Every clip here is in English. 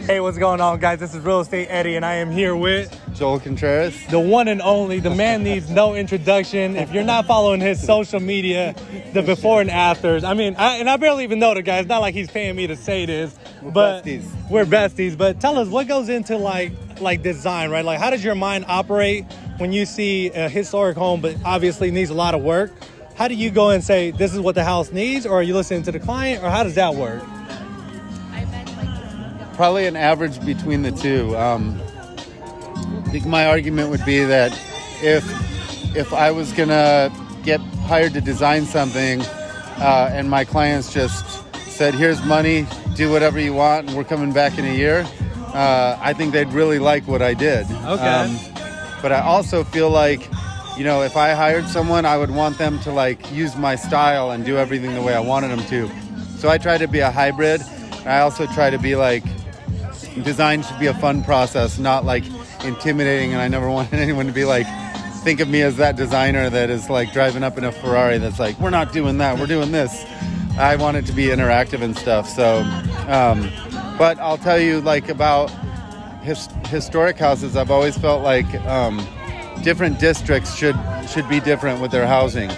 Hey, what's going on, guys? This is Real Estate Eddie, and I am here with Joel Contreras. the one and only. The man needs no introduction. If you're not following his social media, the before and afters. I mean, I barely even know the guy. It's not like he's paying me to say this, but besties. We're besties. But tell us, what goes into like design, right? Like, how does your mind operate when you see a historic home, but obviously needs a lot of work? How do you go and say, this is what the house needs, or are you listening to the client, or how does that work? Probably an average between the two. I think my argument would be that if I was gonna get hired to design something, and my clients just said, "Here's money, do whatever you want, and we're coming back in a year," I think they'd really like what I did. Okay. But I also feel like, if I hired someone, I would want them to use my style and do everything the way I wanted them to. So I try to be a hybrid. I also try to be design should be a fun process, not intimidating. And I never wanted anyone to be think of me as that designer that is driving up in a Ferrari that's we're not doing that, we're doing this. I want it to be interactive and stuff. So, but I'll tell you about historic houses. I've always felt different districts should be different with their housing.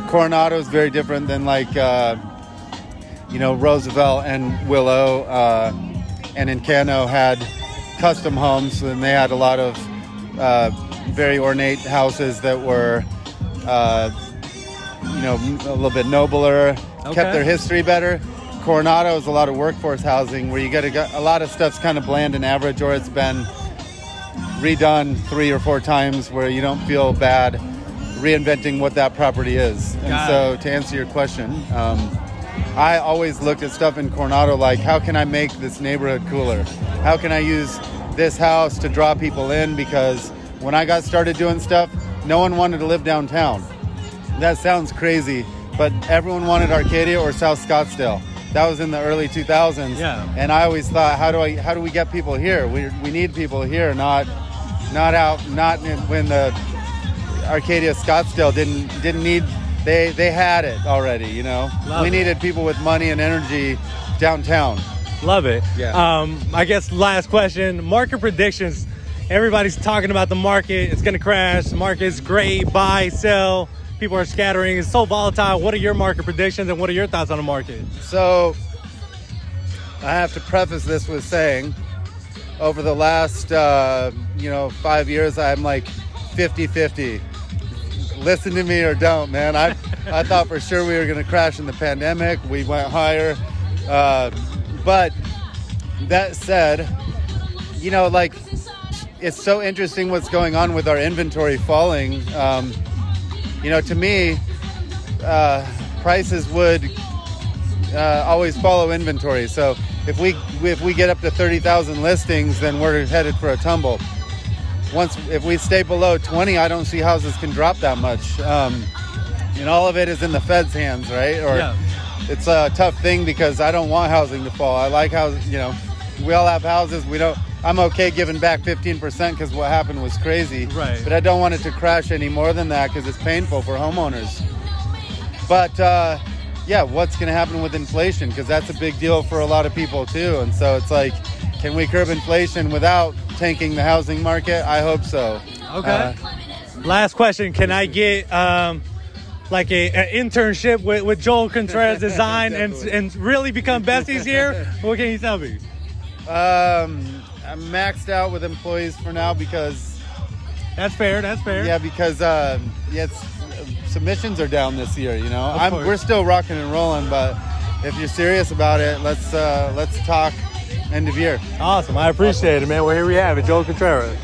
Coronado is very different than Roosevelt and Willow, and Encano had custom homes, and they had a lot of very ornate houses that were a little bit nobler, kept their history better. Coronado is a lot of workforce housing where you get a lot of stuff's kind of bland and average, or it's been redone 3 or 4 times where you don't feel bad reinventing what that property is. And so to answer your question, I always looked at stuff in Coronado how can I make this neighborhood cooler? How can I use this house to draw people in? Because when I got started doing stuff, no one wanted to live downtown. That sounds crazy, but everyone wanted Arcadia or South Scottsdale. That was in the early 2000s. Yeah. And I always thought, how do we get people here? We need people here, not when the Arcadia Scottsdale didn't need. They had it already, We needed people with money and energy downtown. Love it. Yeah. I guess last question, market predictions. Everybody's talking about the market. It's going to crash. The market's great. Buy, sell. People are scattering. It's so volatile. What are your market predictions, and what are your thoughts on the market? So I have to preface this with saying over the last, 5 years, I'm 50-50. Listen to me or don't, man. I thought for sure we were going to crash in the pandemic. We went higher. But that said, it's so interesting what's going on with our inventory falling. To me, prices would always follow inventory. So if we get up to 30,000 listings, then we're headed for a tumble. If we stay below 20, I don't see houses can drop that much. And all of it is in the Fed's hands, right? It's a tough thing because I don't want housing to fall. I like how, we all have houses. I'm okay giving back 15% because what happened was crazy. Right. But I don't want it to crash any more than that because it's painful for homeowners. But what's going to happen with inflation? Because that's a big deal for a lot of people too. And so it's can we curb inflation without tanking the housing market? I hope so. Okay. Last question. Can I get an internship with Joel Contreras Design and really become besties here? What can you tell me? I'm maxed out with employees for now because... That's fair. Yeah, because submissions are down this year, We're still rocking and rolling, but if you're serious about it, let's talk end of year. Awesome. I appreciate it, man. Well, here we have it, Joel Contreras.